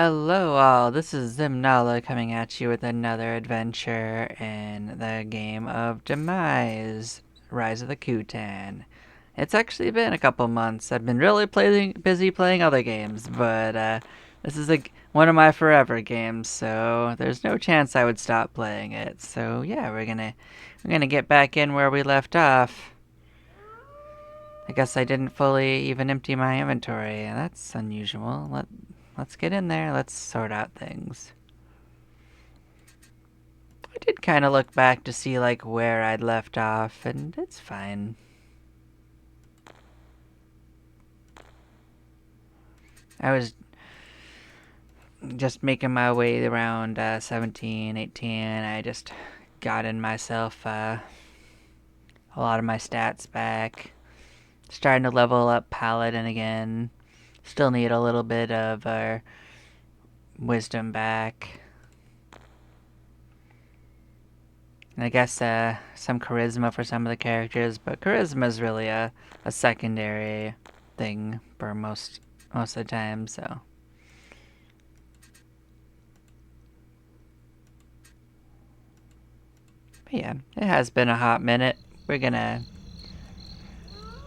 Hello all, this is Zimnala coming at you with another adventure in the game of Demise, Rise of the Kutan. It's actually been a couple months. I've been really busy playing other games, but this is one of my forever games, so there's no chance I would stop playing it. So yeah, we're gonna get back in where we left off. I guess I didn't fully even empty my inventory. That's unusual. Let's get in there. Let's sort out things. I did kind of look back to see like where I'd left off, and it's fine. I was just making my way around 17, 18. I just got in myself a lot of my stats back. Starting to level up Paladin again. Still need a little bit of wisdom back. And I guess some charisma for some of the characters, but charisma is really a secondary thing for most of the time, so. But yeah, it has been a hot minute. We're gonna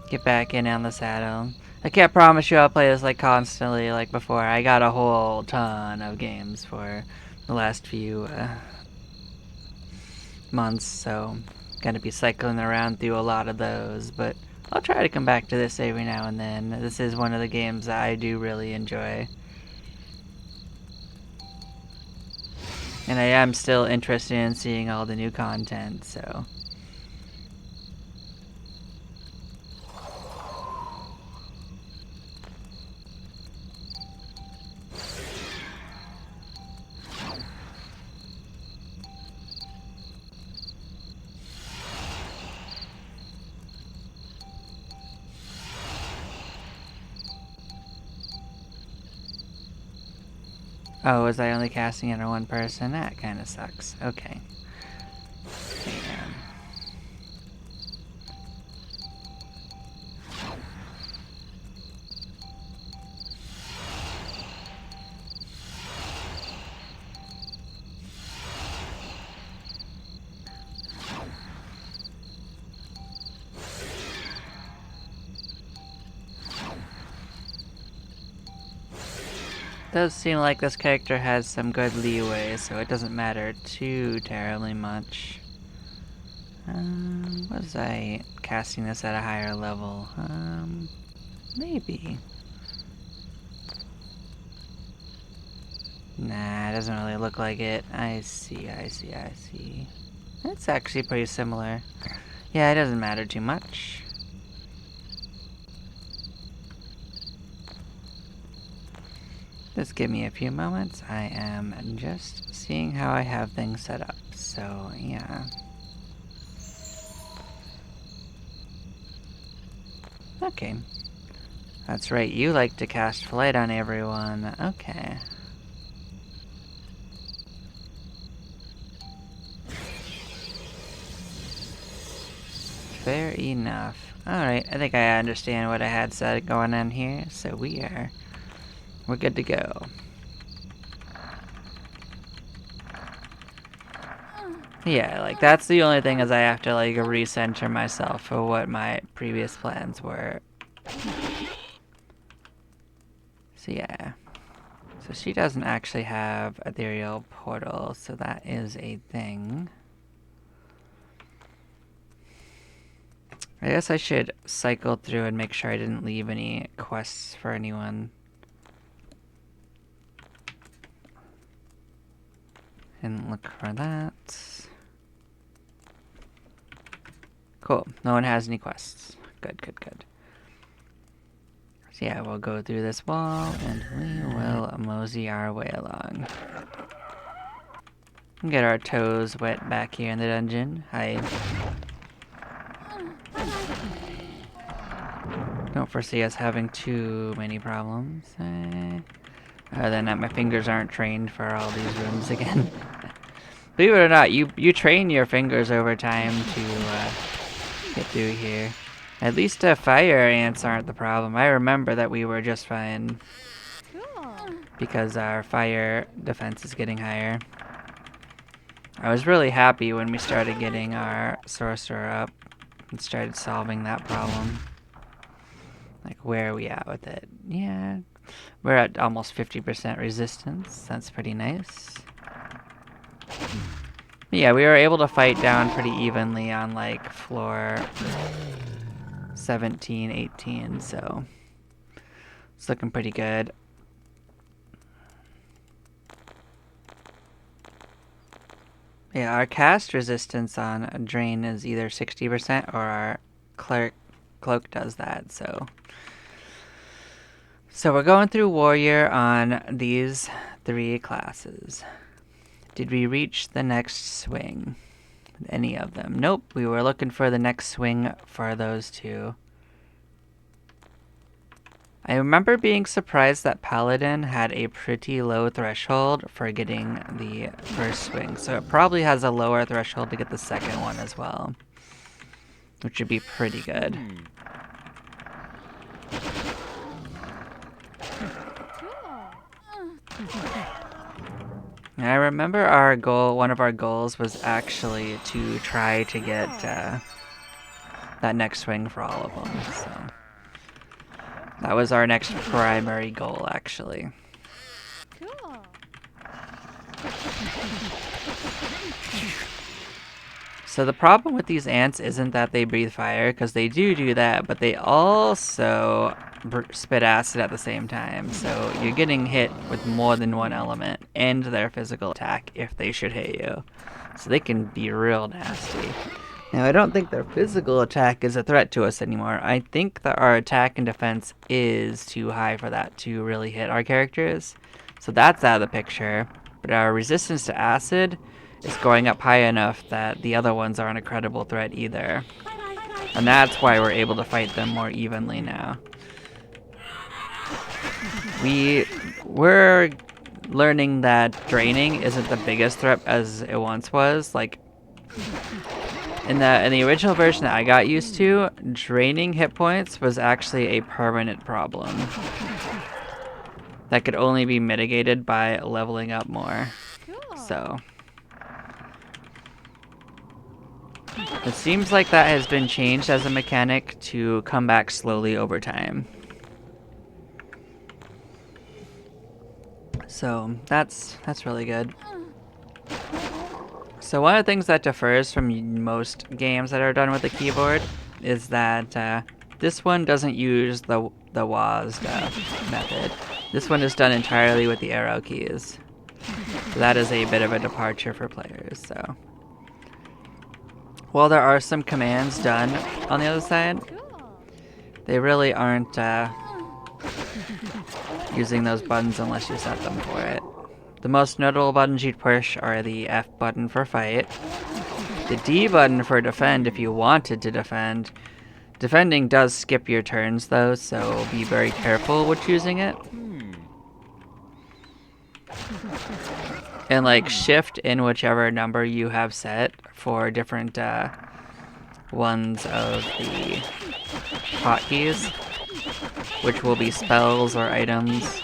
get back in on the saddle. I can't promise you I'll play this like constantly like before. I got a whole ton of games for the last few months, so gonna be cycling around through a lot of those, but I'll try to come back to this every now and then. This is one of the games that I do really enjoy. And I am still interested in seeing all the new content, so. Oh, was I only casting it on one person? That kind of sucks. Okay. Damn. Does seem like this character has some good leeway, so it doesn't matter too terribly much. Was I casting this at a higher level? Maybe. Nah, it doesn't really look like it. I see. It's actually pretty similar. Yeah, it doesn't matter too much. Just give me a few moments. I am just seeing how I have things set up. So, yeah. Okay. That's right, you like to cast Flight on everyone. Okay. Fair enough. Alright, I think I understand what I had said going on here, so we're good to go. Yeah, like that's the only thing is I have to like recenter myself for what my previous plans were. So yeah. So she doesn't actually have ethereal portal, so that is a thing. I guess I should cycle through and make sure I didn't leave any quests for anyone. And look for that. Cool. No one has any quests. Good. So yeah, we'll go through this wall and we will mosey our way along. Get our toes wet back here in the dungeon. Hi. Don't foresee us having too many problems. Other than that, my fingers aren't trained for all these rooms again. Believe it or not, you train your fingers over time to get through here. At least fire ants aren't the problem. I remember that we were just fine. because our fire defense is getting higher. I was really happy when we started getting our sorcerer up and started solving that problem. Like, where are we at with it? Yeah, we're at almost 50% resistance. That's pretty nice. Yeah, we were able to fight down pretty evenly on like floor 17, 18, so it's looking pretty good. Yeah, our cast resistance on a drain is either 60% or our cloak does that, so we're going through warrior on these 3 classes. Did we reach the next swing? Any of them? Nope, we were looking for the next swing for those 2. I remember being surprised that Paladin had a pretty low threshold for getting the first swing, so it probably has a lower threshold to get the second one as well, which would be pretty good. I remember our goal, one of our goals was actually to try to get that next swing for all of them, so that was our next primary goal, actually. So the problem with these ants isn't that they breathe fire, because they do that, but they also spit acid at the same time. So you're getting hit with more than one element and their physical attack if they should hit you. So they can be real nasty. Now, I don't think their physical attack is a threat to us anymore. I think that our attack and defense is too high for that to really hit our characters. So that's out of the picture. But our resistance to acid is going up high enough that the other ones aren't a credible threat either. And that's why we're able to fight them more evenly now. We're learning that draining isn't the biggest threat as it once was. Like, in the original version that I got used to, draining hit points was actually a permanent problem that could only be mitigated by leveling up more. So it seems like that has been changed as a mechanic to come back slowly over time. So that's really good. So one of the things that differs from most games that are done with the keyboard is that this one doesn't use the WASD method. This one is done entirely with the arrow keys. So that is a bit of a departure for players. So while there are some commands done on the other side, they really aren't using those buttons unless you set them for it. The most notable buttons you'd push are the F button for fight, the D button for defend if you wanted to defend. Defending does skip your turns though, so be very careful with choosing it. And like shift in whichever number you have set for different ones of the hotkeys, which will be spells or items.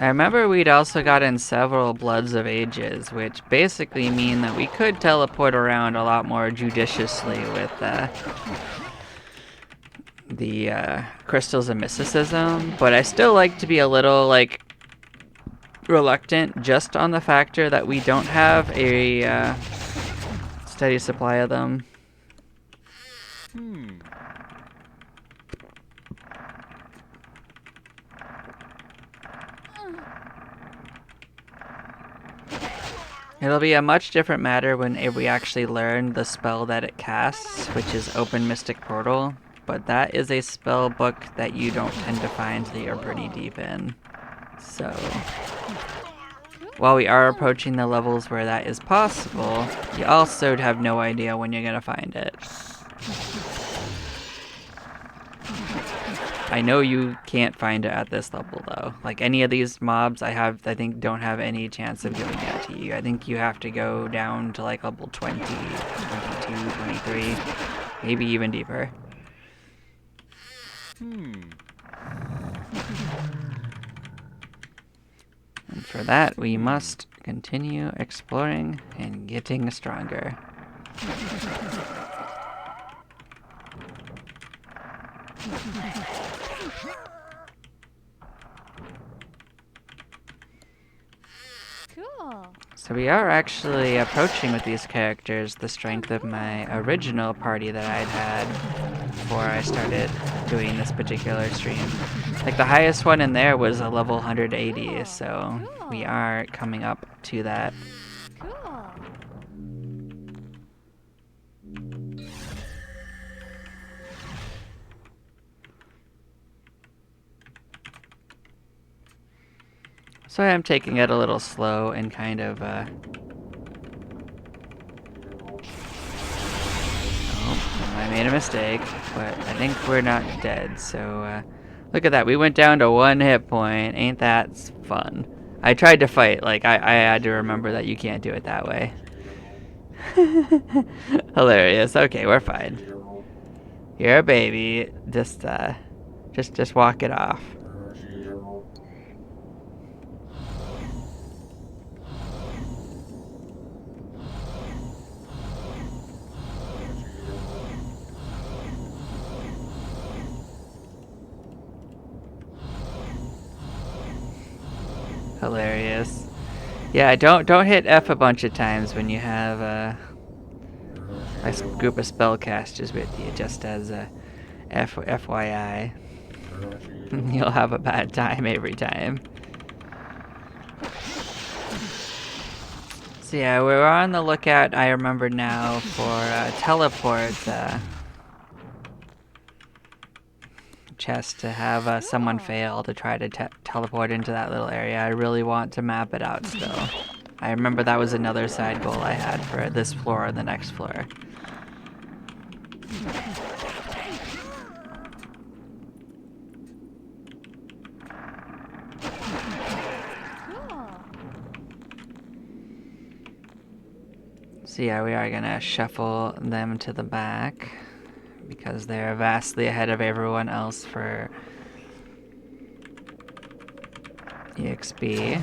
I remember we'd also gotten several Bloods of Ages, which basically mean that we could teleport around a lot more judiciously with the Crystals of Mysticism, but I still like to be a little, like, reluctant just on the factor that we don't have a steady supply of them. It'll be a much different matter when we actually learn the spell that it casts, which is Open Mystic Portal, but that is a spell book that you don't tend to find that you're pretty deep in. So while we are approaching the levels where that is possible, you also have no idea when you're gonna find it. I know you can't find it at this level though. Like any of these mobs I think don't have any chance of giving that to you. I think you have to go down to like level 20, 22, 23, maybe even deeper. And for that, we must continue exploring and getting stronger. Cool. So we are actually approaching with these characters the strength of my original party that I'd had before I started doing this particular stream. Like the highest one in there was a level 180, so we are coming up to that. Cool. So I am taking it a little slow and kind of, oh, I made a mistake, but I think we're not dead, so, look at that, we went down to 1 hit point, ain't that fun? I tried to fight, like, I had to remember that you can't do it that way. Hilarious, okay, we're fine. You're a baby, just walk it off. Hilarious. Yeah, don't hit F a bunch of times when you have a group of spellcasters with you, just as a FYI. You'll have a bad time every time. So yeah, we're on the lookout, I remember now, for teleport chest to have someone fail to try to teleport into that little area. I really want to map it out still. I remember that was another side goal I had for this floor and the next floor. So yeah, we are gonna shuffle them to the back because they're vastly ahead of everyone else for EXP.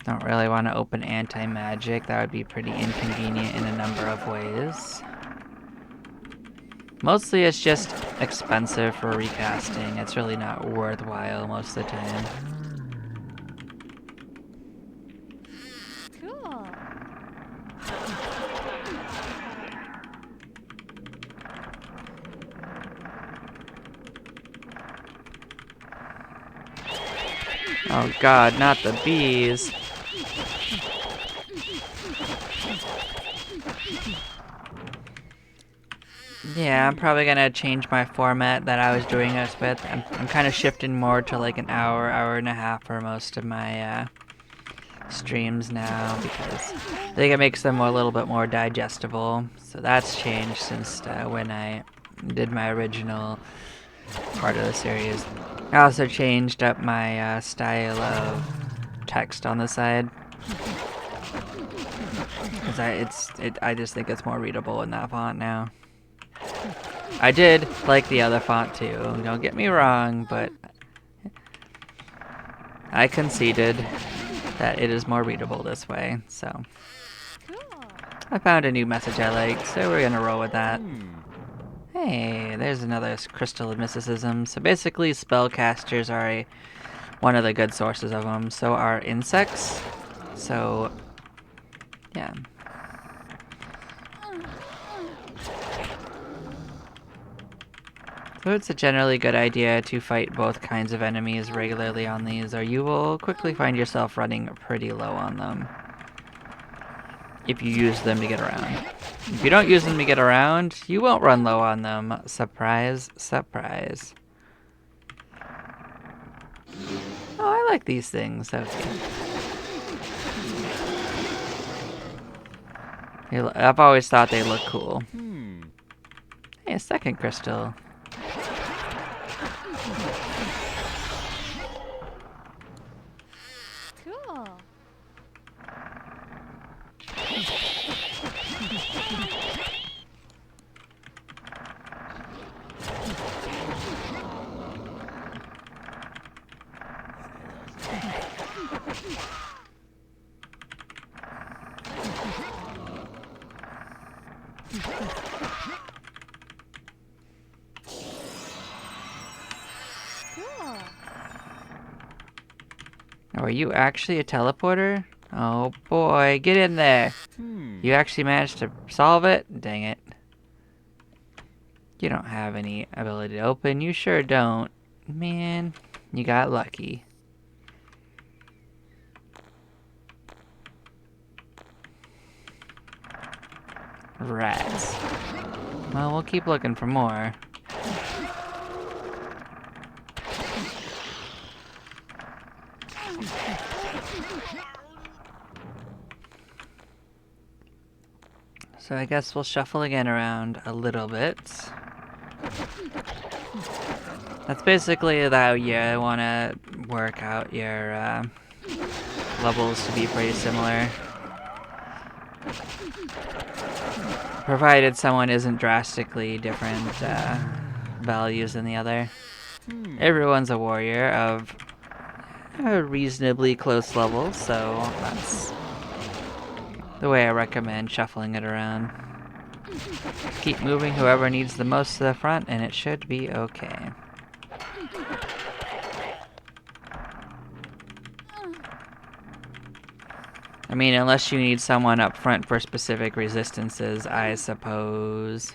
Don't really want to open anti-magic. That would be pretty inconvenient in a number of ways. Mostly it's just expensive for recasting. It's really not worthwhile most of the time. Cool. Oh god, not the bees. Yeah, I'm probably gonna change my format that I was doing this with. I'm kind of shifting more to like an hour, hour and a half for most of my streams now because I think it makes them a little bit more digestible. So that's changed since when I did my original part of the series. I also changed up my style of text on the side because I just think it's more readable in that font now. I did like the other font too, don't get me wrong, but I conceded that it is more readable this way, so. I found a new message I liked, so we're gonna roll with that. Hey, there's another crystal of mysticism. So basically, spellcasters are one of the good sources of them. So are insects. So, yeah. So it's a generally good idea to fight both kinds of enemies regularly on these, or you will quickly find yourself running pretty low on them. if you use them to get around. If you don't use them to get around, you won't run low on them. Surprise, surprise. Oh, I like these things. Okay. I've always thought they look cool. Hey, a second crystal. Cool. Cool. Oh, are you actually a teleporter? Oh boy, get in there. You actually managed to solve it? Dang it. You don't have any ability to open. You sure don't. Man, you got lucky. Rats. Well, we'll keep looking for more. So I guess we'll shuffle again around a little bit. That's basically how you want to work out your levels to be pretty similar. Provided someone isn't drastically different values than the other. Everyone's a warrior of a reasonably close level, so that's the way I recommend shuffling it around. Keep moving whoever needs the most to the front, and it should be okay. I mean, unless you need someone up front for specific resistances, I suppose.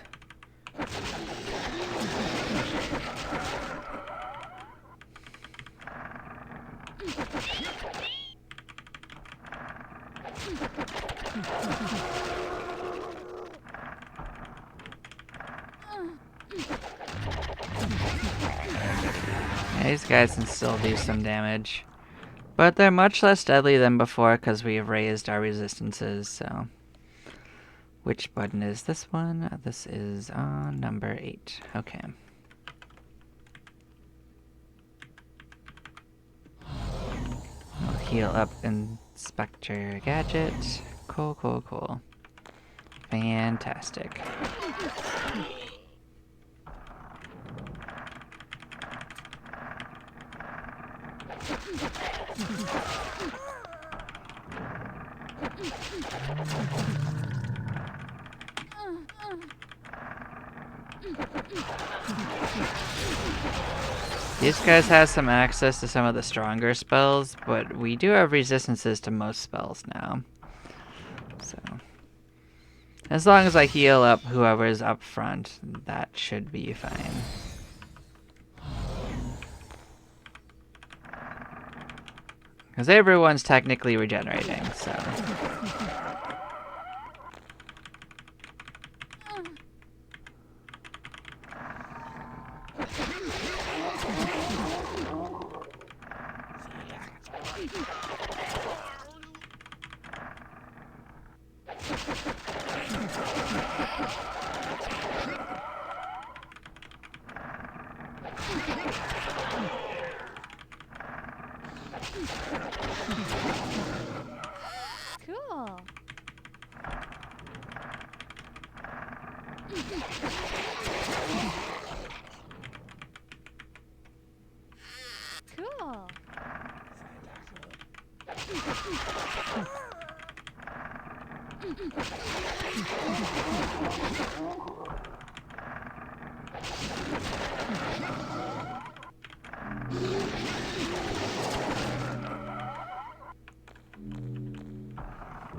Yeah, these guys can still do some damage. But they're much less deadly than before because we've raised our resistances, so... Which button is this one? This is on number 8. Okay. I'll heal up Inspector Gadget. Cool, cool, cool. Fantastic. These guys have some access to some of the stronger spells, but we do have resistances to most spells now. So, as long as I heal up whoever's up front, that should be fine. Because everyone's technically regenerating, so... Cool. Cool.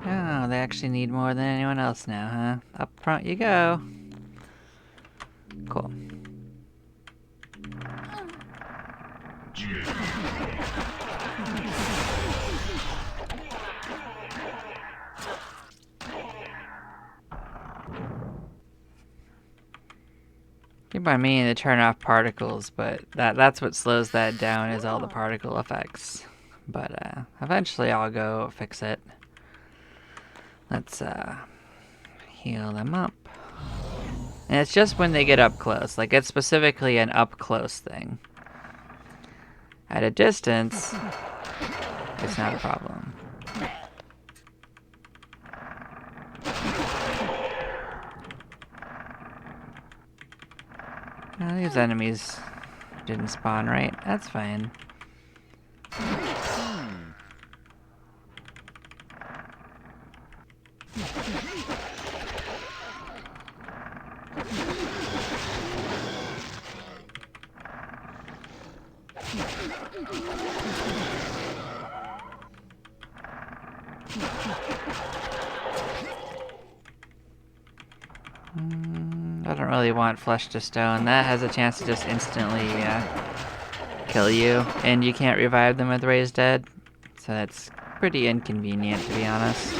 Oh, they actually need more than anyone else now, huh? Up front you go. Cool. Keep on meaning to turn off particles, but that's what slows that down is all the Cool. particle effects. But eventually I'll go fix it. Let's heal them up. And it's just when they get up close. Like, it's specifically an up close thing. At a distance, it's not a problem. These enemies didn't spawn right. That's fine. I don't really want flesh to stone. That has a chance to just instantly kill you, and you can't revive them with raised dead. So that's pretty inconvenient, to be honest.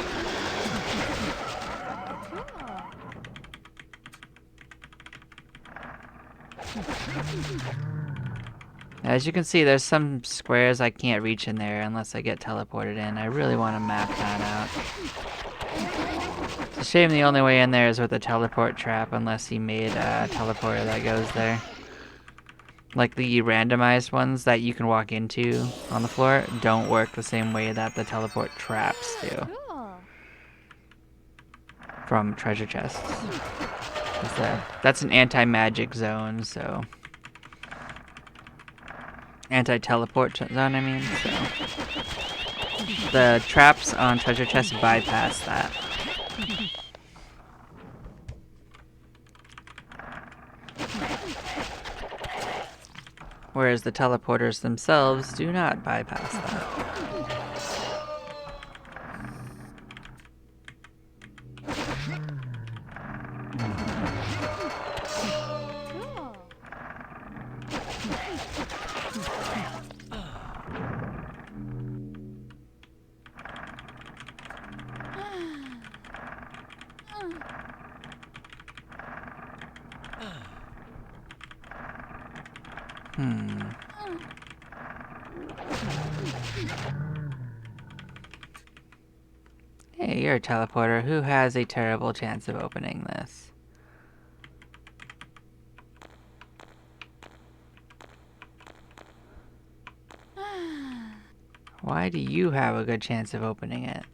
As you can see, there's some squares I can't reach in there unless I get teleported in. I really want to map that out. It's a shame the only way in there is with a teleport trap, unless he made a teleporter that goes there. Like the randomized ones that you can walk into on the floor don't work the same way that the teleport traps do. Cool. From treasure chests. That's an anti-magic zone, so... Anti-teleport zone, I mean, so... The traps on treasure chests bypass that. Whereas the teleporters themselves do not bypass that. Hey, you're a teleporter. Who has a terrible chance of opening this? Why do you have a good chance of opening it?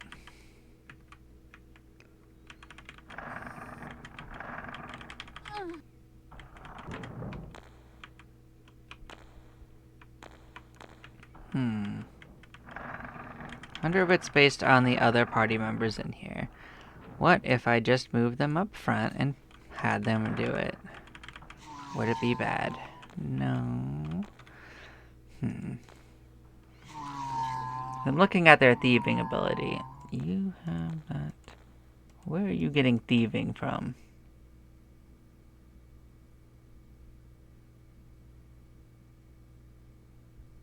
Wonder if it's based on the other party members in here. What if I just moved them up front and had them do it? Would it be bad? No. I'm looking at their thieving ability. You have that. Where are you getting thieving from?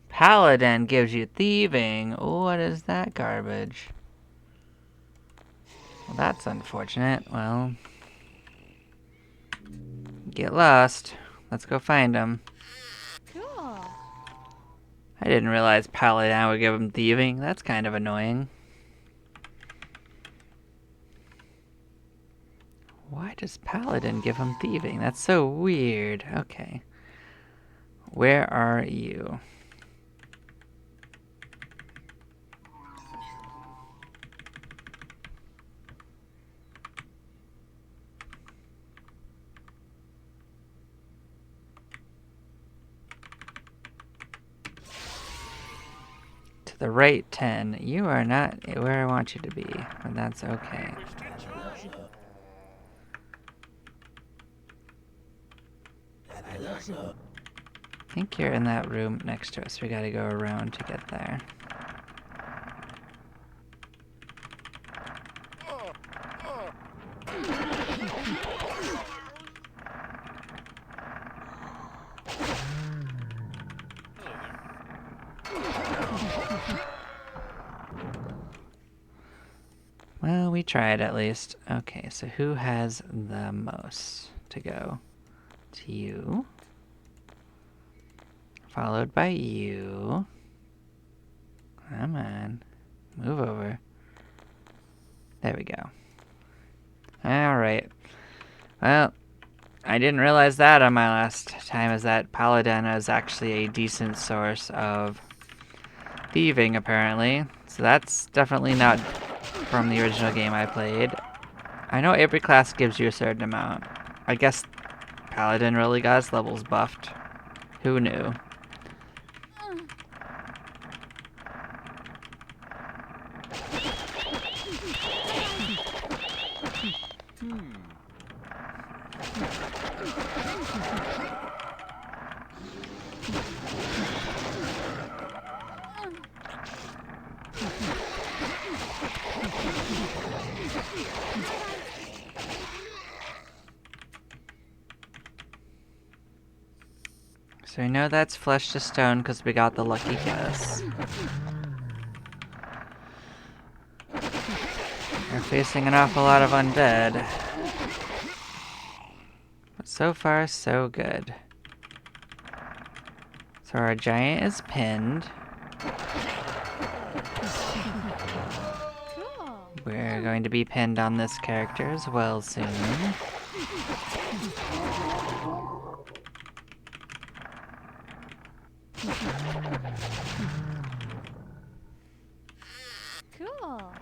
Paladin gives you thieving. What is that garbage? Well, that's unfortunate. Well, get lost. Let's go find him. Cool. I didn't realize Paladin would give him thieving. That's kind of annoying. Why does Paladin give him thieving? That's so weird. Okay. Where are you? To the right 10. You are not where I want you to be, but that's okay. I think you're in that room next to us. We gotta go around to get there. Well, we tried at least. Okay, so who has the most to go? to you. Followed by you. Come on. Move over. There we go. Alright. Well, I didn't realize that on my last time, is that Paladin is actually a decent source of thieving, apparently. So that's definitely not from the original game I played. I know every class gives you a certain amount. I guess Paladin really got his levels buffed. Who knew? So we know that's flesh to stone because we got the lucky guess. We're facing an awful lot of undead. But so far, so good. So our giant is pinned. Cool. We're going to be pinned on this character as well soon. Cool.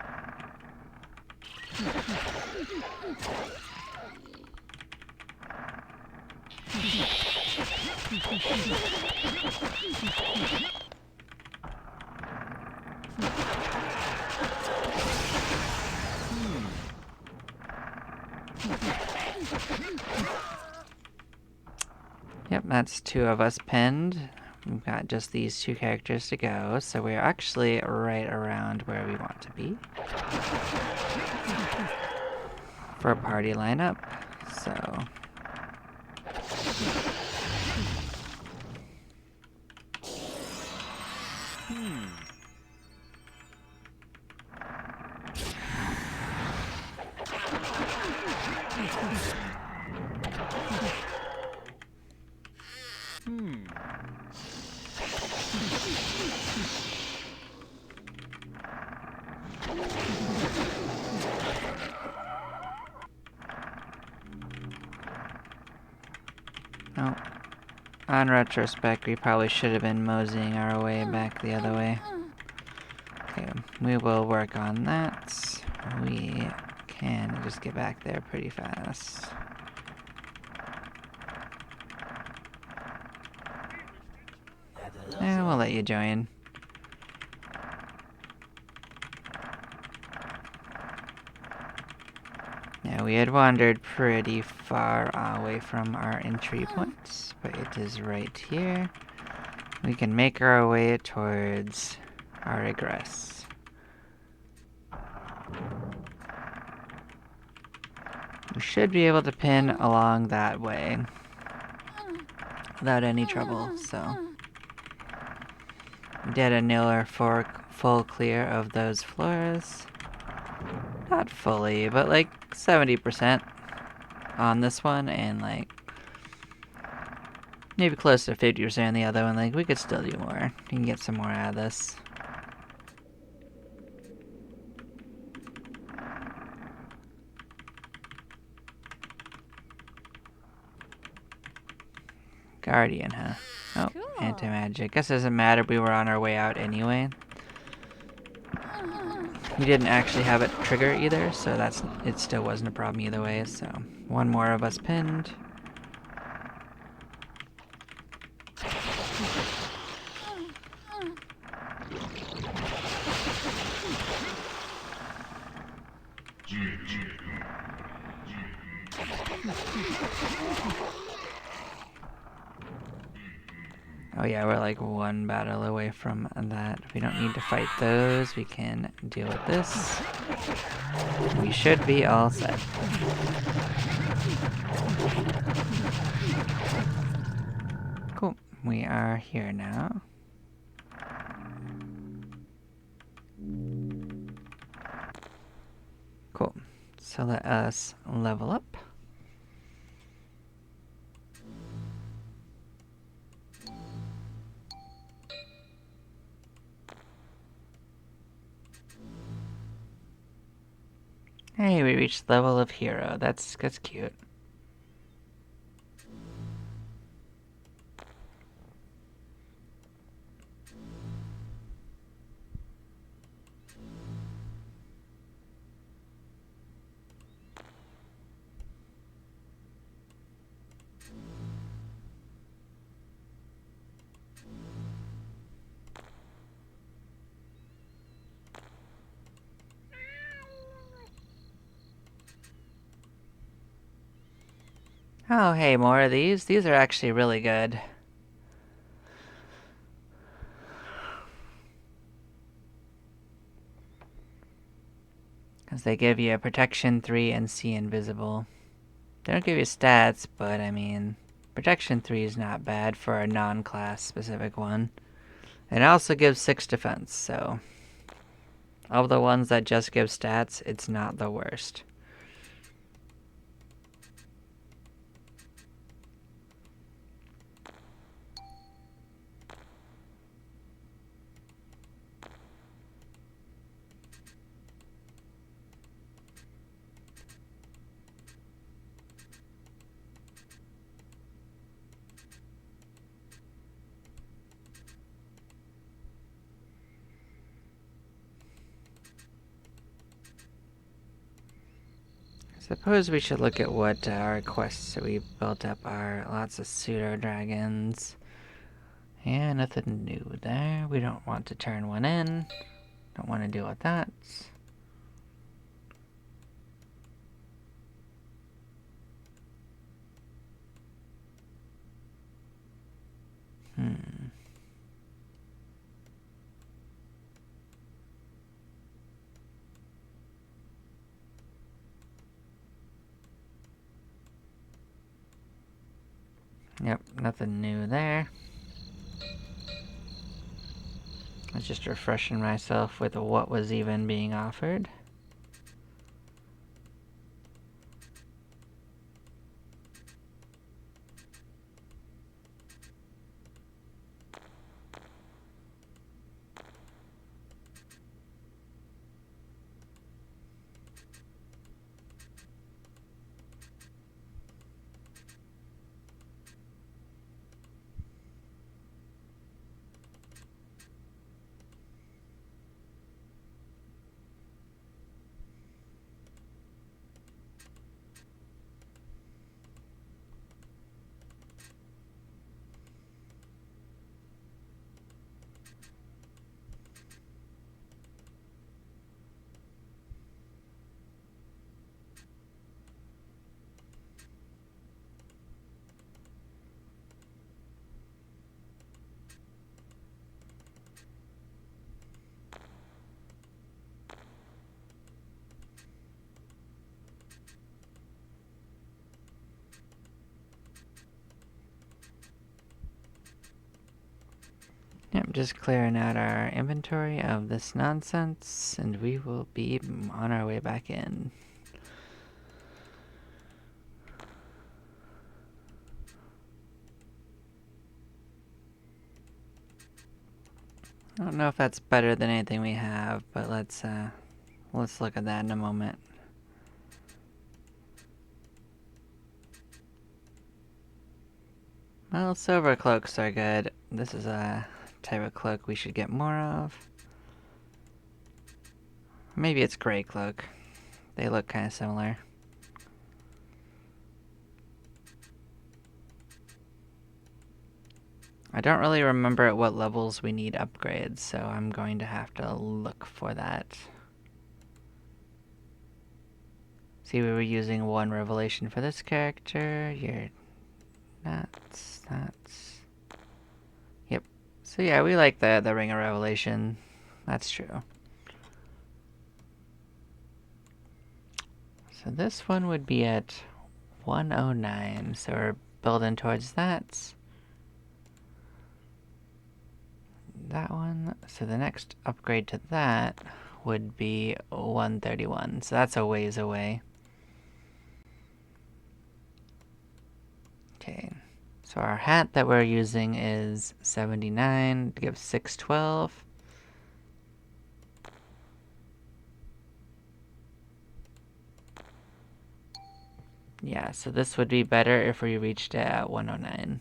Yep, that's two of us pinned. We've got just these two characters to go, so we're actually right around where we want to be for a party lineup. So no. On retrospect, we probably should have been moseying our way back the other way. Okay, we will work on that. We can just get back there pretty fast. Yeah, we'll let you join. Yeah, we had wandered pretty far away from our entry points, but it is right here. We can make our way towards our egress. We should be able to pin along that way without any trouble, so. We did a niller for full clear of those floors. Not fully, but like 70% on this one, and like maybe close to 50% on the other one. Like, we could still do more. We can get some more out of this. Guardian, huh? Oh, Cool. anti-magic. Guess it doesn't matter, we were on our way out anyway. We didn't actually have it trigger either, so it still wasn't a problem either way, so one more of us pinned. Oh yeah, we're like one battle away from that. We don't need to fight those. We can deal with this. We should be all set. Cool. We are here now. Cool. So let us level up. Hey, we reached level of hero. That's cute. Oh, hey, more of these. These are actually really good. Because they give you a protection 3 and see invisible. They don't give you stats, but I mean, protection 3 is not bad for a non-class specific one. It also gives 6 defense, so of the ones that just give stats, it's not the worst. Suppose we should look at what our quests that we built up are. Lots of pseudo dragons. Yeah, nothing new there. We don't want to turn one in. Don't want to deal with that. Hmm. Yep, nothing new there. I was just refreshing myself with what was even being offered. Yep, just clearing out our inventory of this nonsense, and we will be on our way back in. I don't know if that's better than anything we have, but let's look at that in a moment. Well, silver cloaks are good. This is a type of cloak we should get more of. Maybe it's gray cloak. They look kind of similar. I don't really remember at what levels we need upgrades, so I'm going to have to look for that. See, we were using 1 revelation for this character. You're nuts. Yep. So yeah, we like the Ring of Revelation. That's true. So this one would be at 109, so we're building towards that. That one. So the next upgrade to that would be 131, so that's a ways away. Okay, so our hat that we're using is 79 to give 612. Yeah, so this would be better if we reached it at 109.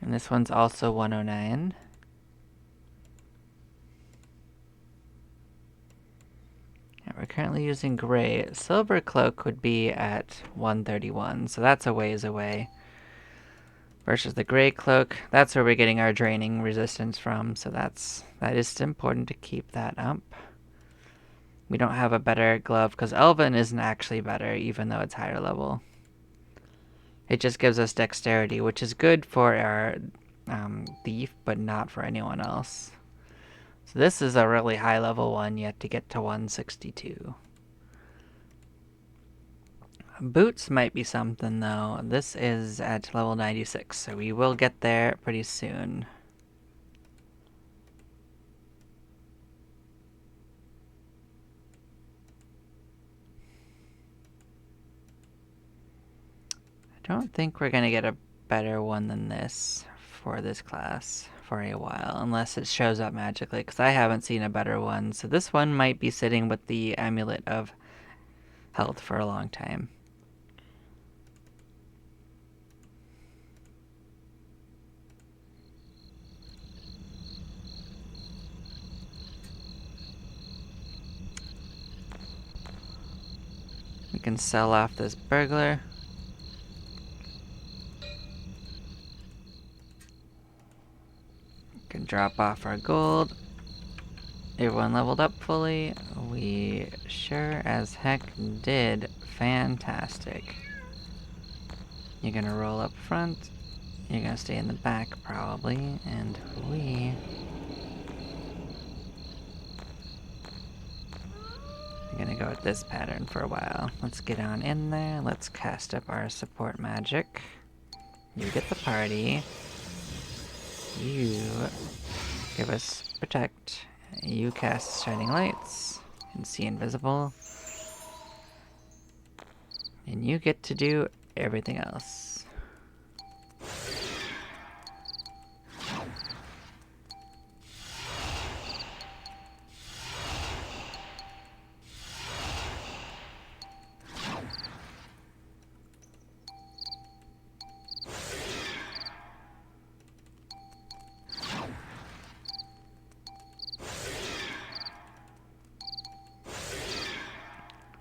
And this one's also 109. And we're currently using gray. Silver cloak would be at 131, so that's a ways away. Versus the gray cloak, that's where we're getting our draining resistance from, so that is important to keep that up. We don't have a better glove because Elven isn't actually better, even though it's higher level. It just gives us dexterity, which is good for our thief, but not for anyone else. So this is a really high level one yet to get to 162. Boots might be something though. This is at level 96, so we will get there pretty soon. I don't think we're gonna get a better one than this for this class for a while, unless it shows up magically, because I haven't seen a better one. So this one might be sitting with the Amulet of Health for a long time. We can sell off this burglar. We can drop off our gold. Everyone leveled up fully. We sure as heck did. Fantastic. You're gonna roll up front. You're gonna stay in the back probably, and we are gonna go with this pattern for a while. Let's get on in there. Let's cast up our support magic. You get the party. You give us protect. You cast shining lights and see invisible. And you get to do everything else.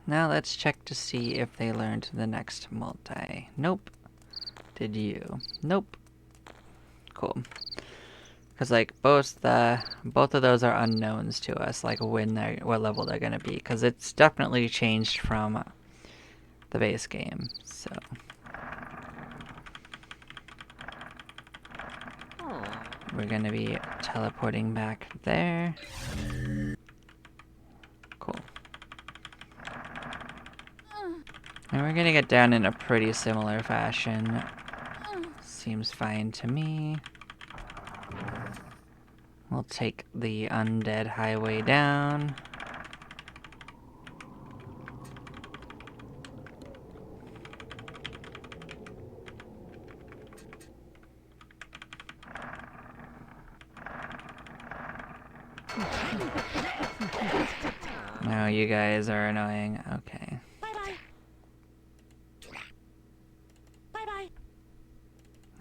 Now let's check to see if they learned the next multi. Nope. Did you? Nope. Cool. Because like both of those are unknowns to us, like what level they're gonna be, because it's definitely changed from the base game. So we're gonna be teleporting back there. Cool. And we're gonna get down in a pretty similar fashion. Seems fine to me. We'll take the undead highway down. No, you guys are annoying. Okay.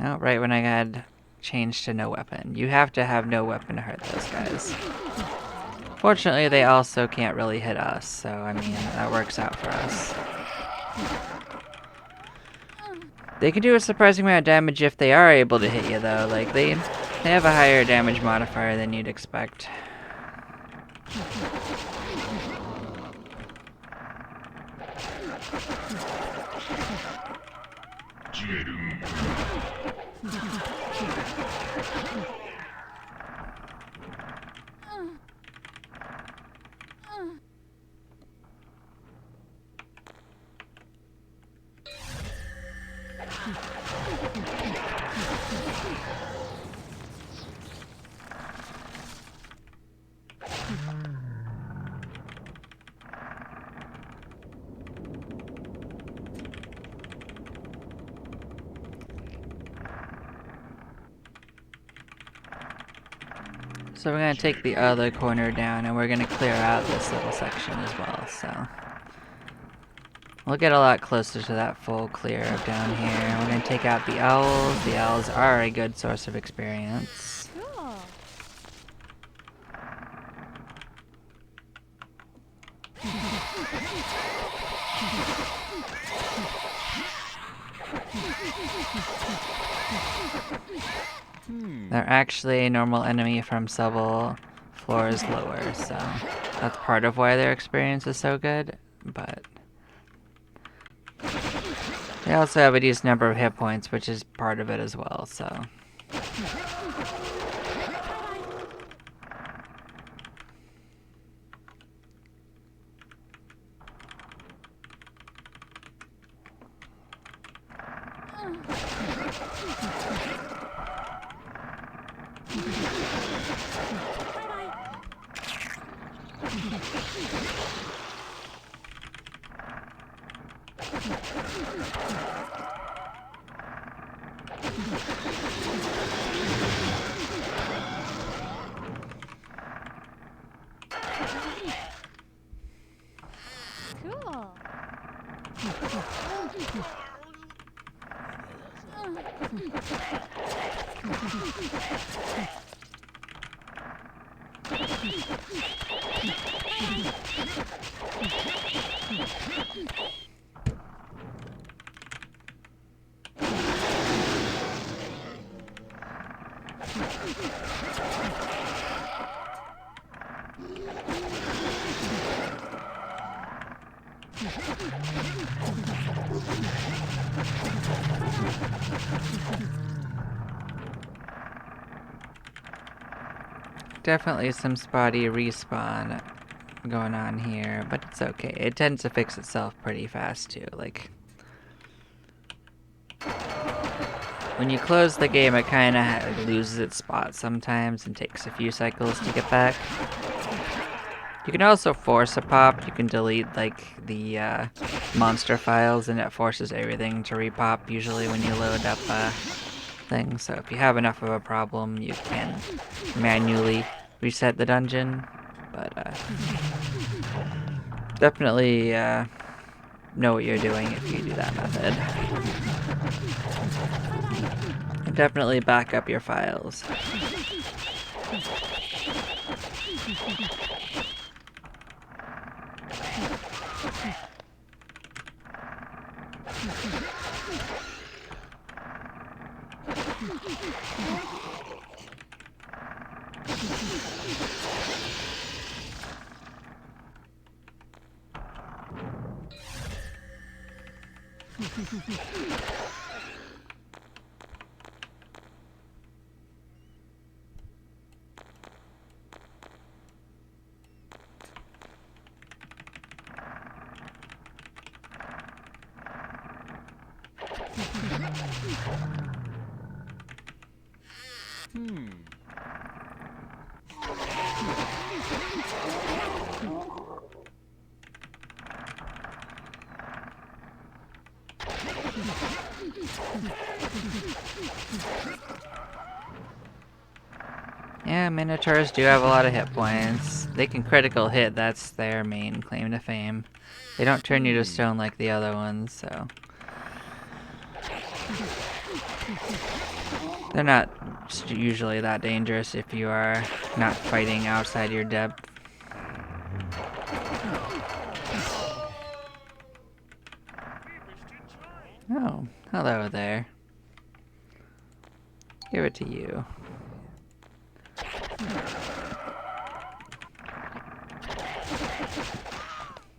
Oh, right when I had changed to no weapon. You have to have no weapon to hurt those guys. Fortunately, they also can't really hit us, so I mean, that works out for us. They can do a surprising amount of damage if they are able to hit you, though. Like, they have a higher damage modifier than you'd expect. So we're going to take the other corner down and we're going to clear out this little section as well, so. We'll get a lot closer to that full clear down here. We're going to take out the owls. The owls are a good source of experience. Cool. They're actually a normal enemy from several floors lower, so that's part of why their experience is so good, but they also have a decent number of hit points, which is part of it as well, so. Cool. Definitely some spotty respawn going on here, but it's okay. It tends to fix itself pretty fast too. Like, when you close the game, it kind of loses its spot sometimes and takes a few cycles to get back. You can also force a pop. You can delete like the monster files, and it forces everything to repop. Usually when you load up things. So if you have enough of a problem, you can manually reset the dungeon. But definitely know what you're doing if you do that method. And definitely back up your files. Yeah, Minotaurs do have a lot of hit points. They can critical hit, that's their main claim to fame. They don't turn you to stone like the other ones, so. They're not usually that dangerous if you are not fighting outside your depth. Oh, hello there. Give it to you.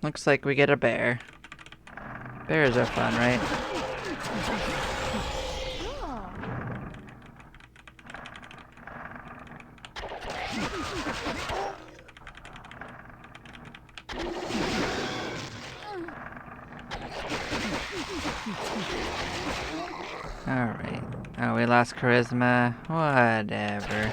Looks like we get a bear. Bears are fun, right? Alright. Oh, we lost charisma. Whatever.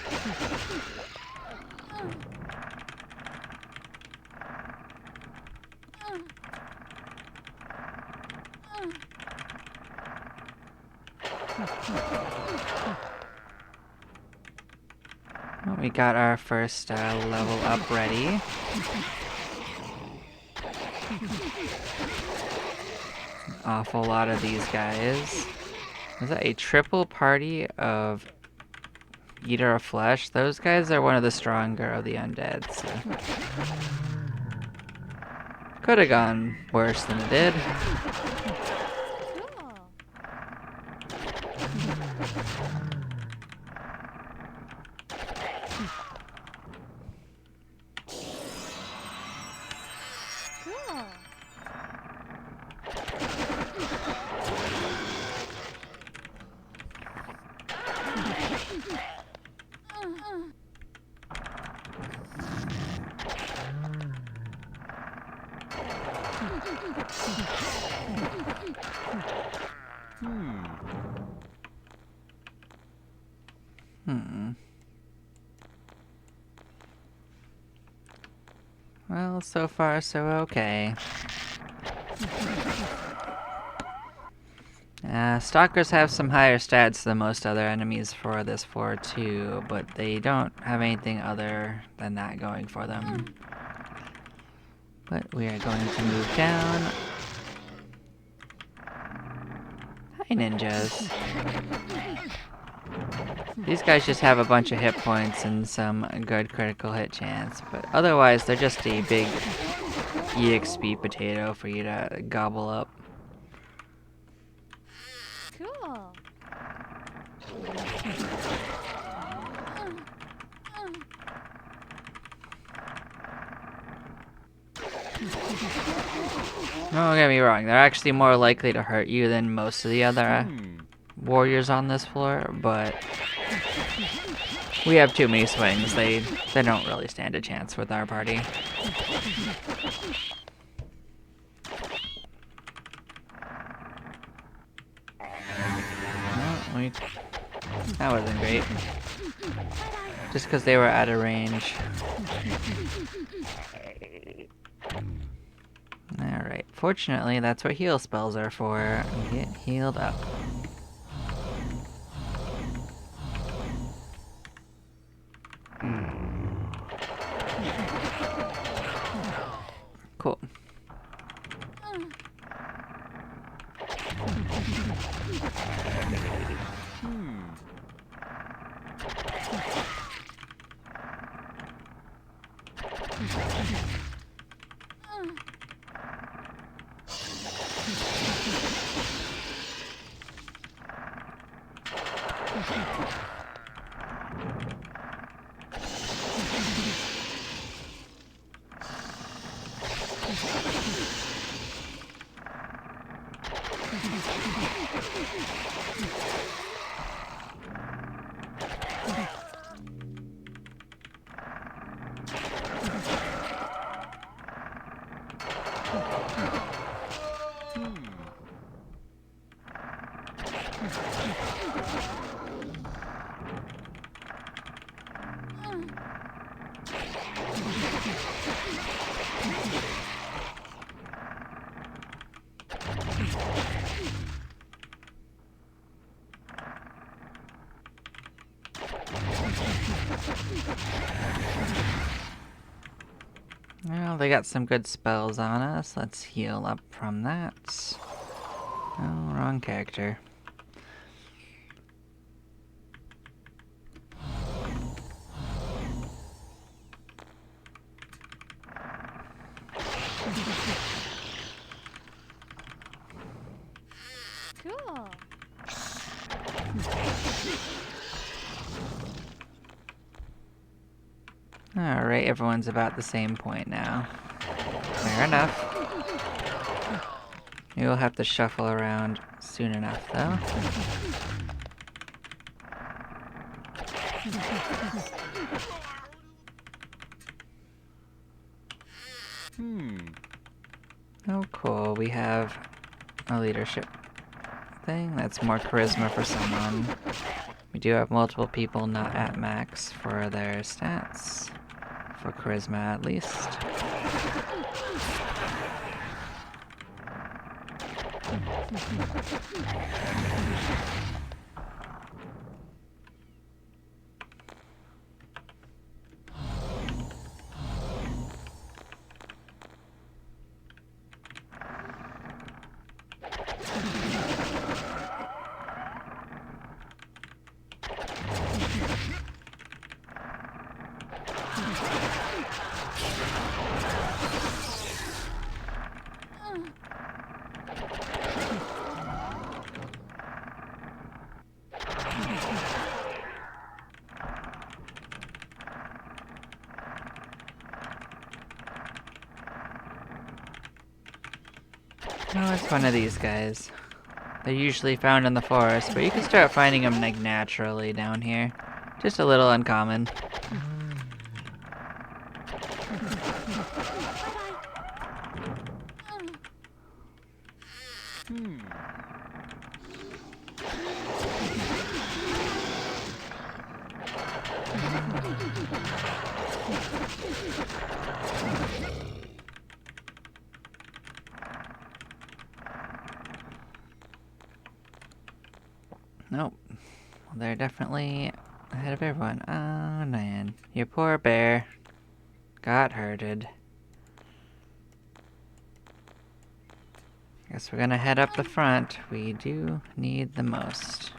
we got our first level up ready. Awful lot of these guys. Is that a triple party of Eater of Flesh? Those guys are one of the stronger of the undead, so could have gone worse than it did. Cool. Cool. Well, so far so okay. Stalkers have some higher stats than most other enemies for this floor too, but they don't have anything other than that going for them. But we are going to move down. Hi, ninjas. These guys just have a bunch of hit points and some good critical hit chance, but otherwise they're just a big EXP potato for you to gobble up. Cool. Don't get me wrong, they're actually more likely to hurt you than most of the other warriors on this floor, but we have too many swings. They don't really stand a chance with our party. Well, that wasn't great. Just because they were out of range. Alright, fortunately that's what heal spells are for. Get healed up. Cool. Well, they got some good spells on us. Let's heal up from that. Oh, wrong character. Cool. Alright, everyone's about the same point now. Fair enough. You'll have to shuffle around soon enough, though. Oh, cool. We have a leadership thing. That's more charisma for someone. We do have multiple people not at max for their stats. For charisma, at least. Oh, it's one of these guys. They're usually found in the forest, but you can start finding them like naturally down here. Just a little uncommon. Nope. Well, they're definitely ahead of everyone. Oh, man. Your poor bear got hurted. Guess we're gonna head up the front. We do need the most.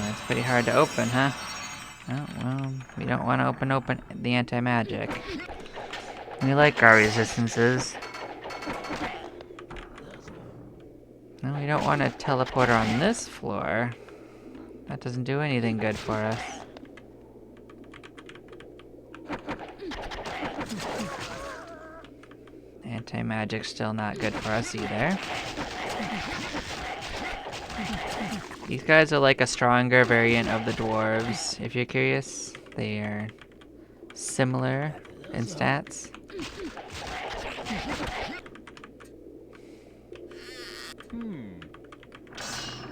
That's pretty hard to open, huh? Oh, well, we don't want to open the anti-magic. We like our resistances. No, we don't want a teleporter on this floor. That doesn't do anything good for us. Anti-magic's still not good for us either. These guys are like a stronger variant of the dwarves, if you're curious. They are similar in stats.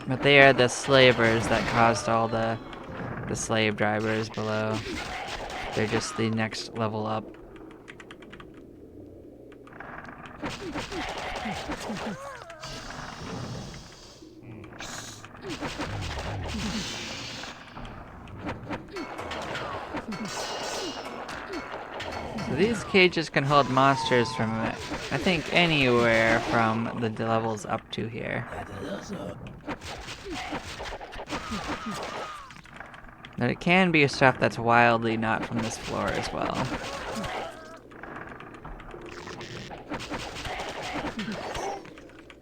But they are the slavers that caused all the slave drivers below. They're just the next level up. So these cages can hold monsters from, I think, anywhere from the levels up to here. But it can be stuff that's wildly not from this floor as well.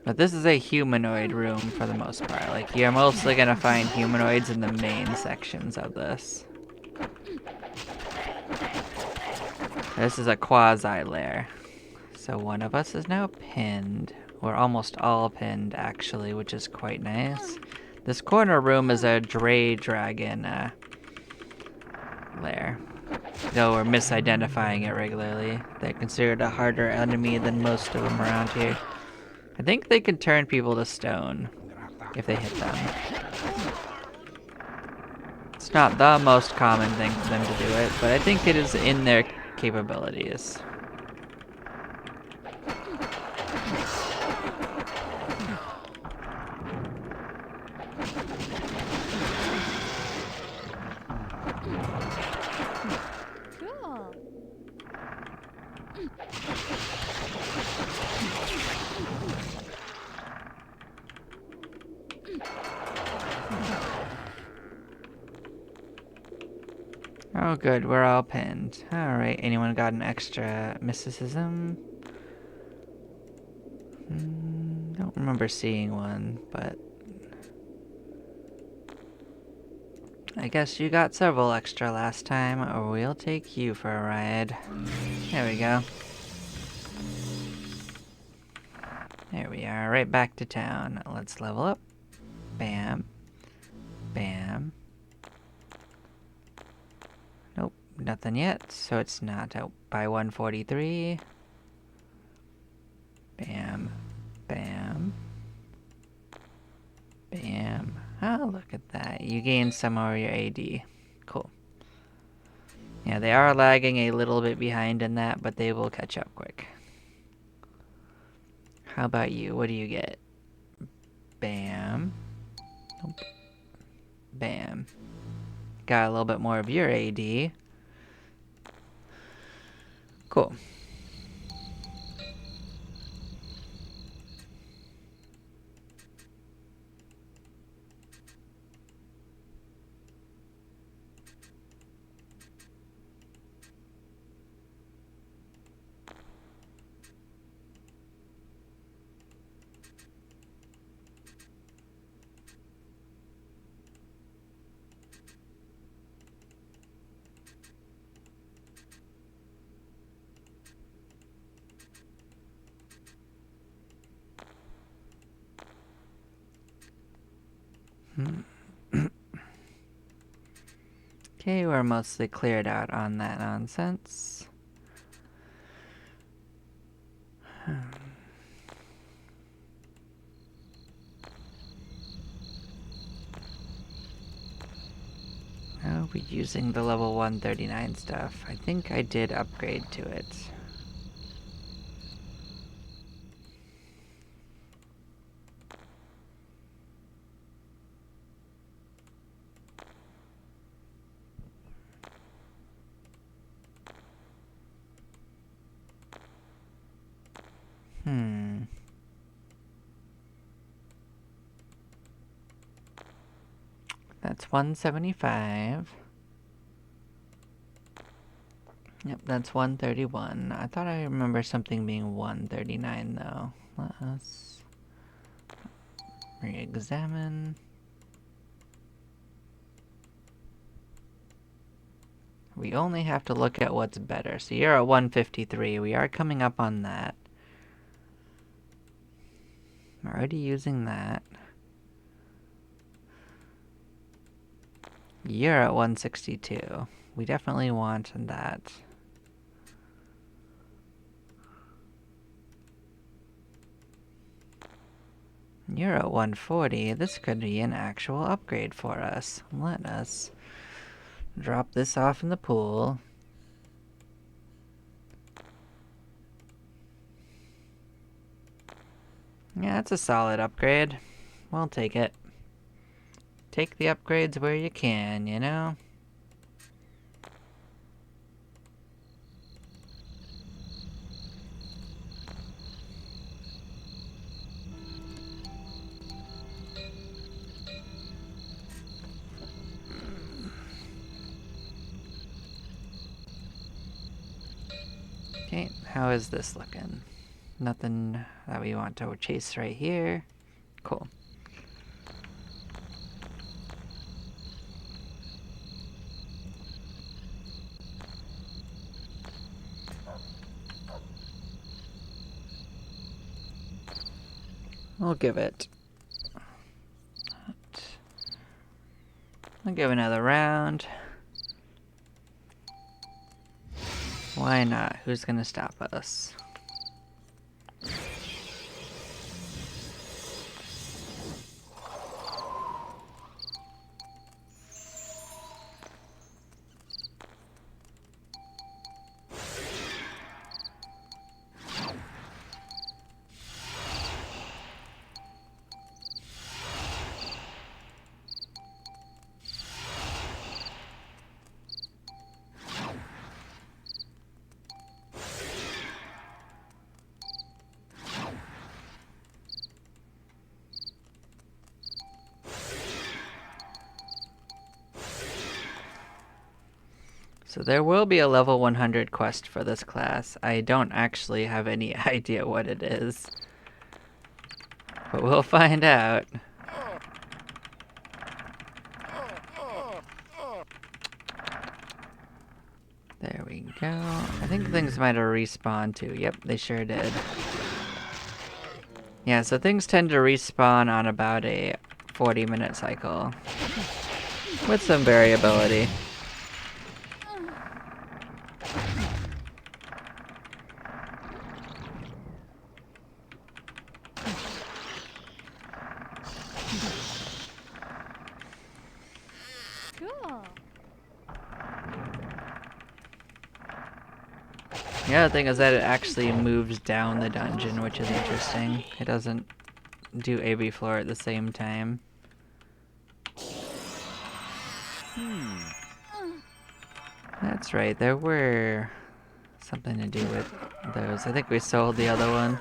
But this is a humanoid room for the most part. Like, you're mostly gonna find humanoids in the main sections of this. This is a quasi-lair. So one of us is now pinned. We're almost all pinned, actually, which is quite nice. This corner room is a Dray Dragon lair. Though we're misidentifying it regularly. They're considered a harder enemy than most of them around here. I think they can turn people to stone if they hit them. It's not the most common thing for them to do it, but I think it is in their capabilities. Cool. Oh good, we're all pinned. Alright, anyone got an extra mysticism? Don't remember seeing one, but I guess you got several extra last time, or we'll take you for a ride. There we go. There we are, right back to town. Let's level up. Bam. Bam. Nope, nothing yet, so it's not out by 143. Bam. Bam. Bam. Oh, look at that. You gained some of your AD. Cool. Yeah, they are lagging a little bit behind in that, but they will catch up quick. How about you? What do you get? Bam. Nope. Bam. Got a little bit more of your AD. Cool. Okay, we're mostly cleared out on that nonsense. I'll be using the level 139 stuff. I think I did upgrade to it. That's 175. Yep, that's 131. I thought I remember something being 139 though. Let us re-examine. We only have to look at what's better. So you're at 153. We are coming up on that. I'm already using that. You're at 162. We definitely want that. You're at 140. This could be an actual upgrade for us. Let us drop this off in the pool. Yeah, it's a solid upgrade. We'll take it. Take the upgrades where you can, you know? Okay, how is this looking? Nothing that we want to chase right here. Cool. We'll give it. I'll give another round. Why not? Who's gonna stop us? So there will be a level 100 quest for this class. I don't actually have any idea what it is. But we'll find out. There we go. I think things might have respawned too. Yep, they sure did. Yeah, so things tend to respawn on about a 40-minute cycle. With some variability. Cool. The other thing is that it actually moves down the dungeon, which is interesting. It doesn't do AB floor at the same time. That's right, there were something to do with those. I think we sold the other one.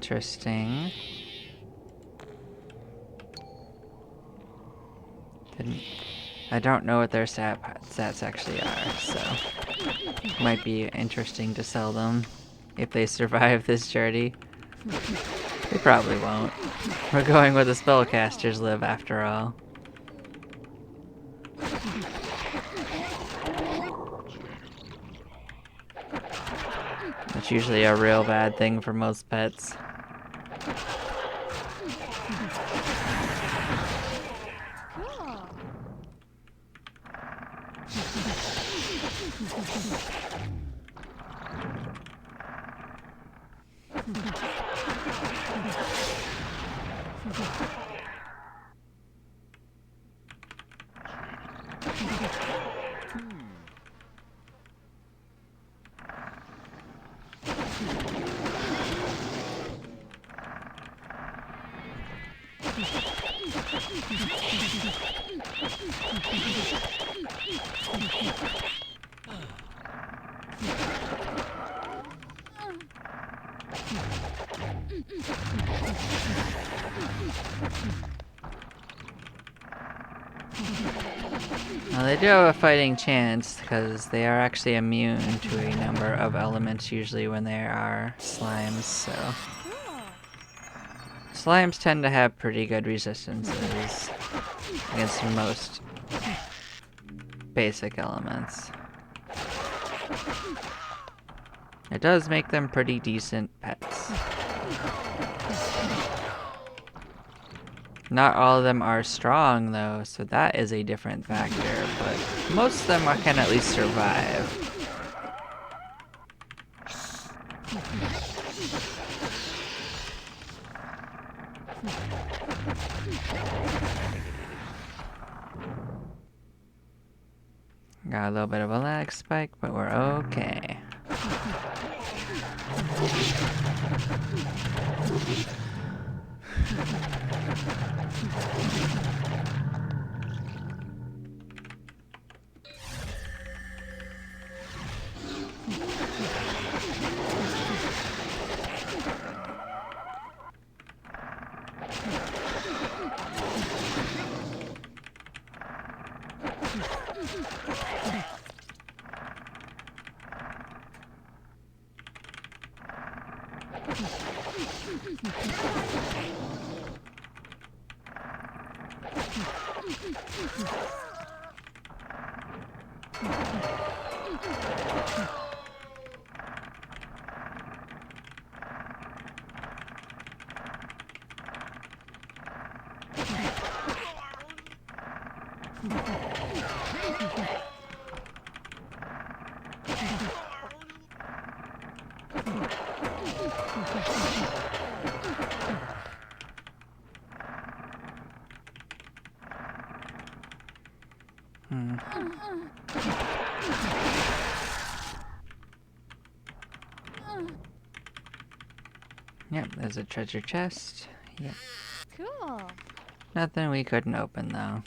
interesting. I don't know what their stats actually are, so might be interesting to sell them if they survive this journey. They probably won't. We're going where the spellcasters live after all. It's usually a real bad thing for most pets. Cool. Well, they do have a fighting chance because they are actually immune to a number of elements usually when they are slimes, so... Cool. Slimes tend to have pretty good resistances against most basic elements. It does make them pretty decent pets. Not all of them are strong though, so that is a different factor, but most of them can at least survive. Got a little bit of a lag spike, but we're okay. Yep, there's a treasure chest. Yep. Cool. Nothing we couldn't open though.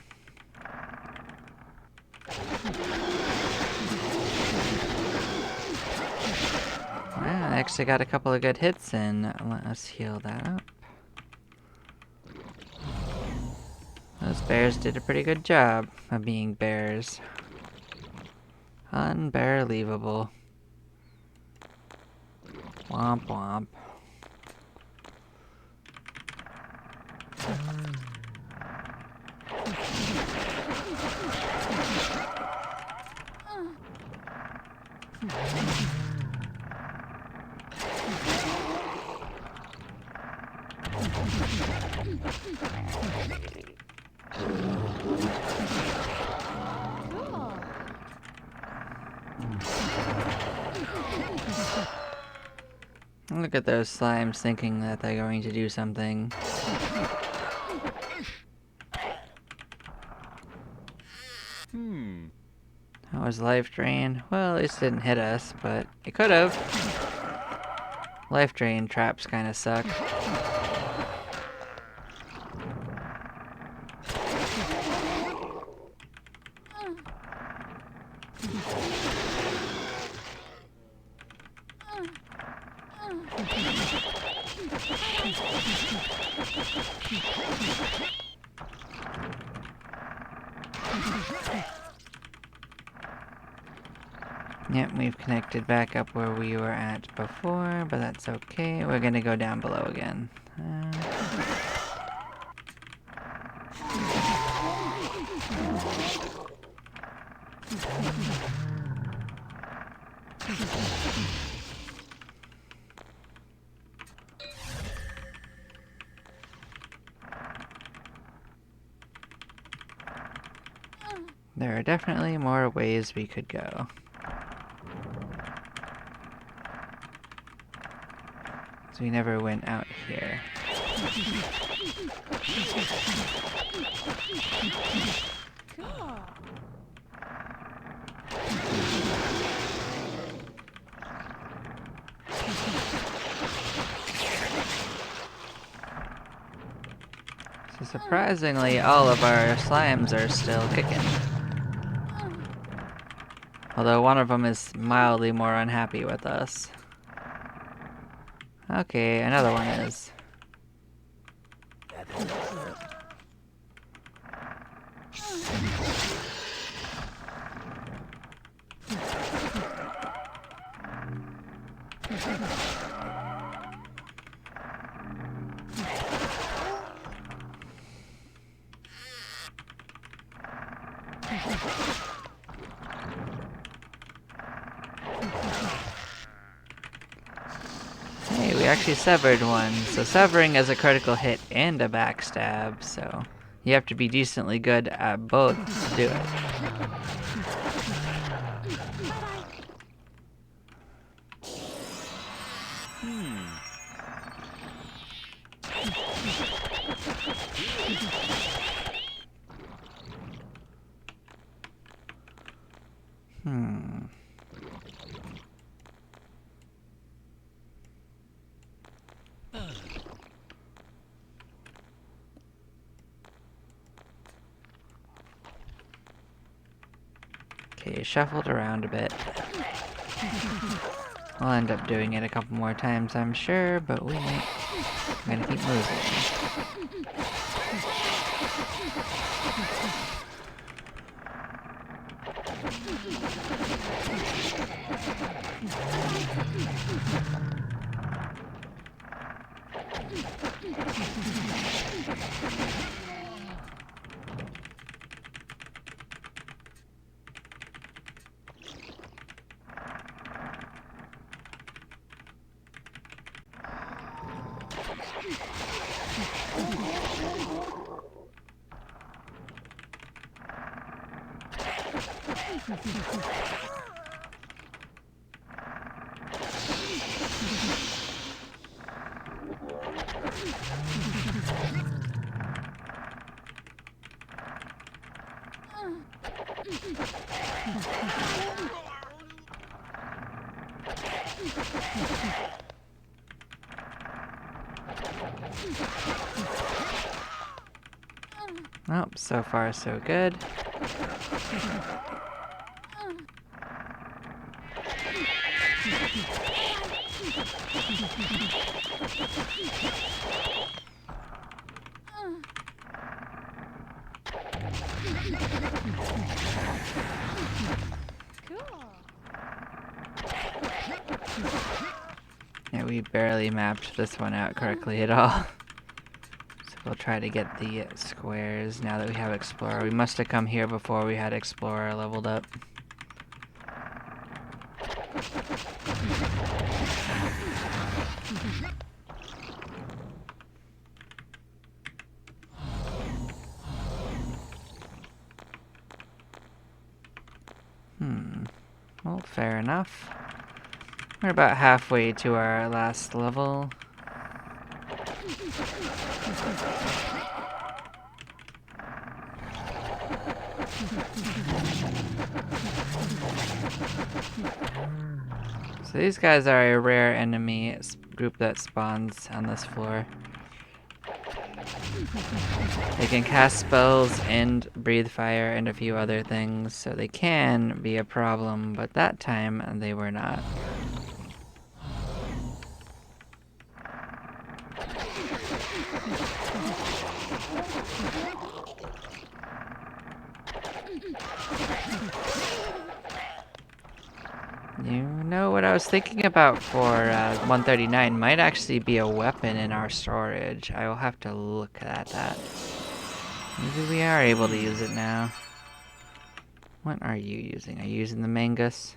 Wow, I actually got a couple of good hits in. Let us heal that up. Those bears did a pretty good job of being bears. Unbearleavable. Womp womp. Cool. Look at those slimes thinking that they're going to do something. How was life drain? Well, at least it didn't hit us, but it could have. Life drain traps kind of suck. Yep, we've connected back up where we were at before, but that's okay. We're gonna go down below again. There are definitely more ways we could go. So we never went out here. Cool. So surprisingly, all of our slimes are still kicking. Although one of them is mildly more unhappy with us. Okay, another one is. Hey, we actually severed one. So severing is a critical hit and a backstab, so you have to be decently good at both to do it. Hmm. Okay, shuffled around a bit. We'll end up doing it a couple more times, I'm sure, but we ain't gonna keep moving. Oh, so far so good. Cool. Yeah, we barely mapped this one out correctly at all. So we'll try to get the squares now that we have Explorer. We must have come here before we had Explorer leveled up. Well, fair enough. We're about halfway to our last level. So these guys are a rare enemy group that spawns on this floor. They can cast spells and breathe fire and a few other things, so they can be a problem, but that time they were not. You know what I was thinking about for 139 might actually be a weapon in our storage. I will have to look at that. Maybe we are able to use it now. What are you using? Are you using the Mangus?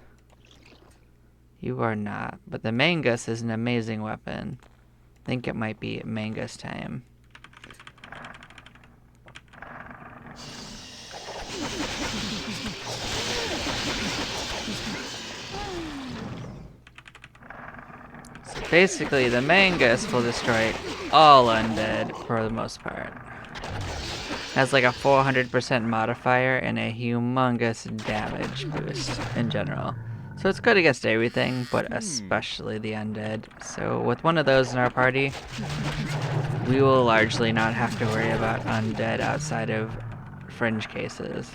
You are not, but the Mangus is an amazing weapon. I think it might be Mangus time. So basically, the Mangus will destroy all undead for the most part. Has like a 400% modifier and a humongous damage boost in general. So it's good against everything, but especially the undead. So with one of those in our party, we will largely not have to worry about undead outside of fringe cases.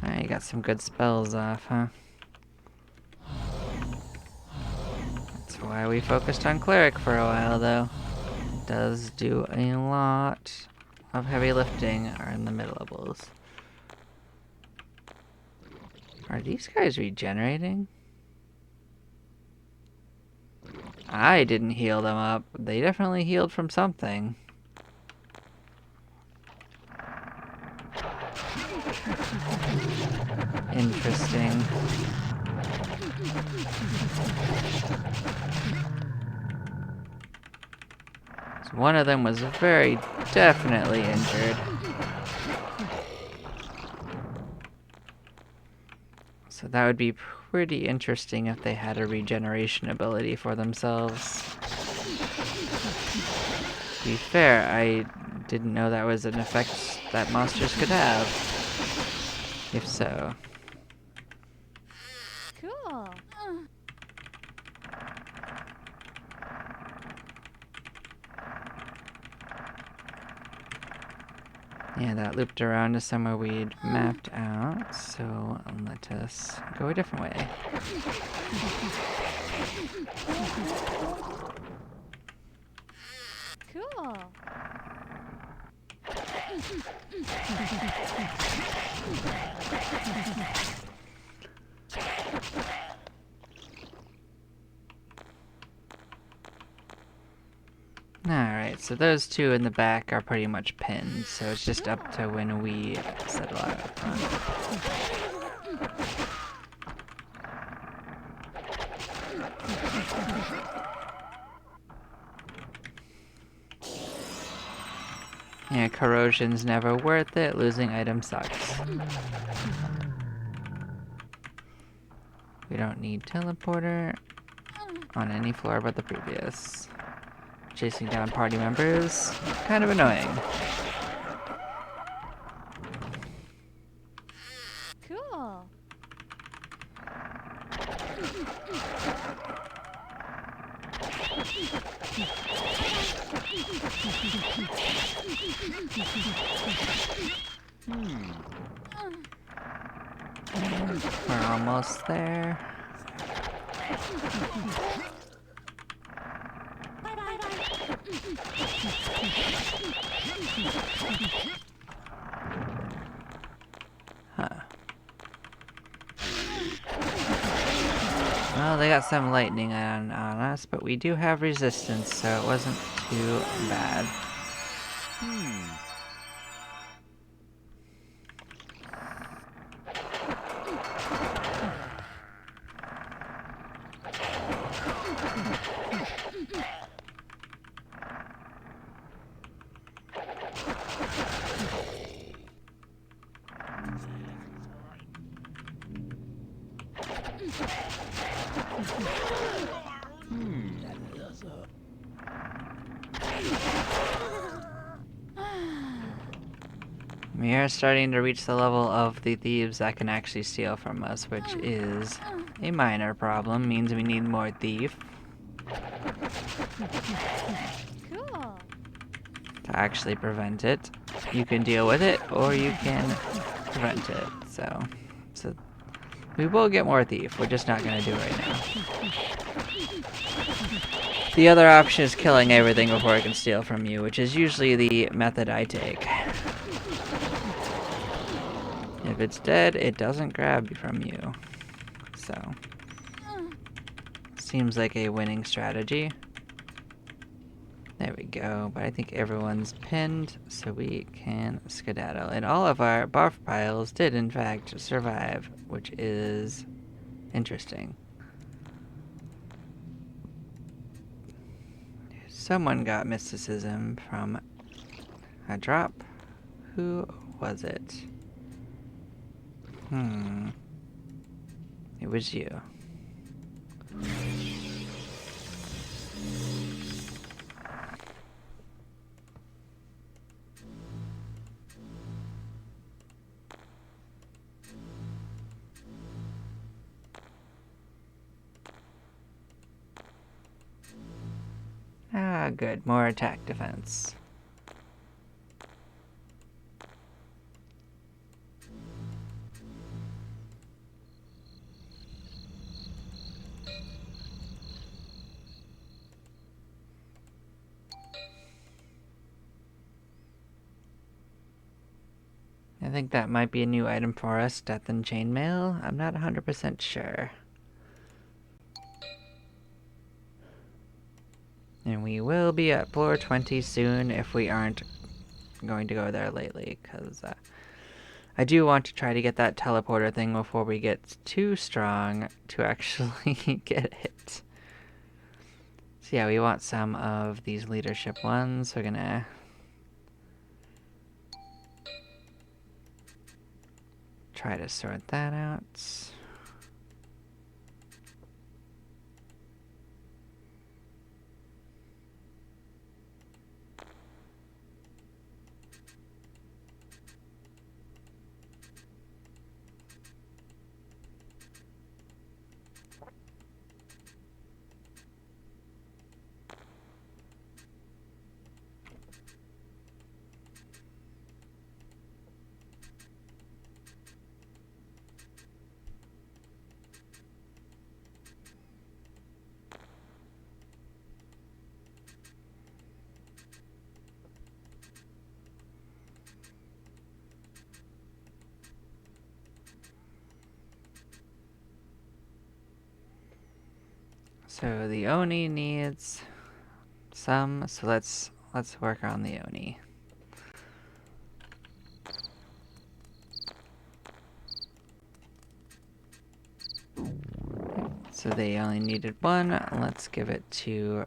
Alright, you got some good spells off, huh? That's why we focused on cleric for a while, though. It does do a lot of heavy lifting in the mid-levels. Are these guys regenerating? I didn't heal them up. They definitely healed from something. Interesting. So one of them was very definitely injured. So that would be pretty interesting if they had a regeneration ability for themselves. To be fair, I didn't know that was an effect that monsters could have. If so. Cool. Yeah, that looped around to somewhere we'd mapped out, so let us go a different way. Cool. Alright, so those two in the back are pretty much pinned, so it's just up to when we settle out front. Yeah, corrosion's never worth it. Losing item sucks. We don't need teleporter on any floor but the previous. Chasing down party members, kind of annoying. Cool. We're almost there. Huh. Well, they got some lightning on us, but we do have resistance, so it wasn't too bad. We are starting to reach the level of the thieves that can actually steal from us, which is a minor problem. Means we need more thief Cool. to actually prevent it. You can deal with it, or you can prevent it. So We will get more thief, we're just not gonna do it right now. The other option is killing everything before I can steal from you, which is usually the method I take. If it's dead, it doesn't grab from you. So, seems like a winning strategy. There we go, but I think everyone's pinned, so we can skedaddle. And all of our barf piles did, in fact, survive, which is interesting. Someone got mysticism from a drop. Who was it? It was you. Ah, good. More attack defense. I think that might be a new item for us, Death and Chainmail. I'm not 100% sure. And we will be at floor 20 soon if we aren't going to go there lately, because I do want to try to get that teleporter thing before we get too strong to actually get it. So yeah, we want some of these leadership ones. We're gonna try to sort that out. So the Oni needs some, so let's work on the Oni. So they only needed one. Let's give it to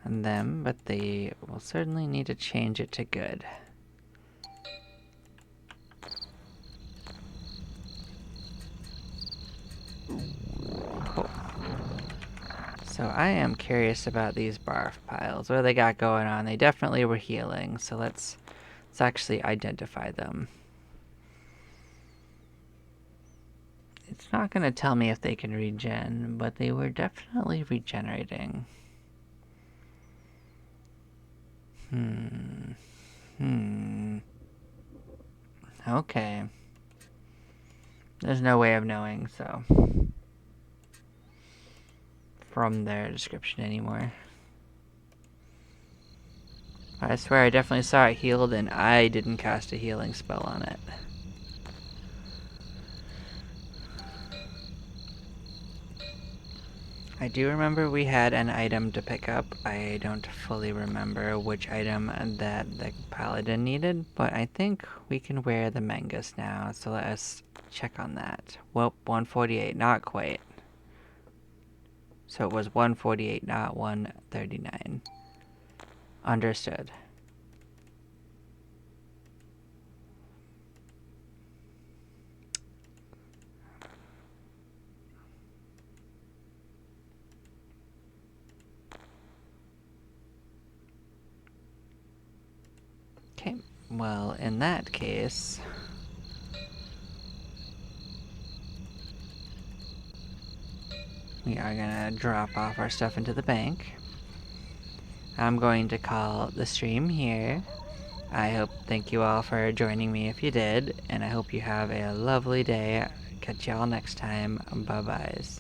them, but they will certainly need to change it to good. Cool. So I am curious about these barf piles. What do they got going on? They definitely were healing, so let's actually identify them. It's not going to tell me if they can regen, but they were definitely regenerating. Okay. There's no way of knowing, so. From their description anymore. I swear I definitely saw it healed and I didn't cast a healing spell on it. I do remember we had an item to pick up. I don't fully remember which item that the paladin needed, but I think we can wear the Mangus now, so let us check on that. Well, 148, not quite. So it was 148, not 139. Understood. Okay, well, in that case, we are gonna drop off our stuff into the bank. I'm going to call the stream here. Thank you all for joining me if you did, and I hope you have a lovely day. catch y'all next time. Bye byes.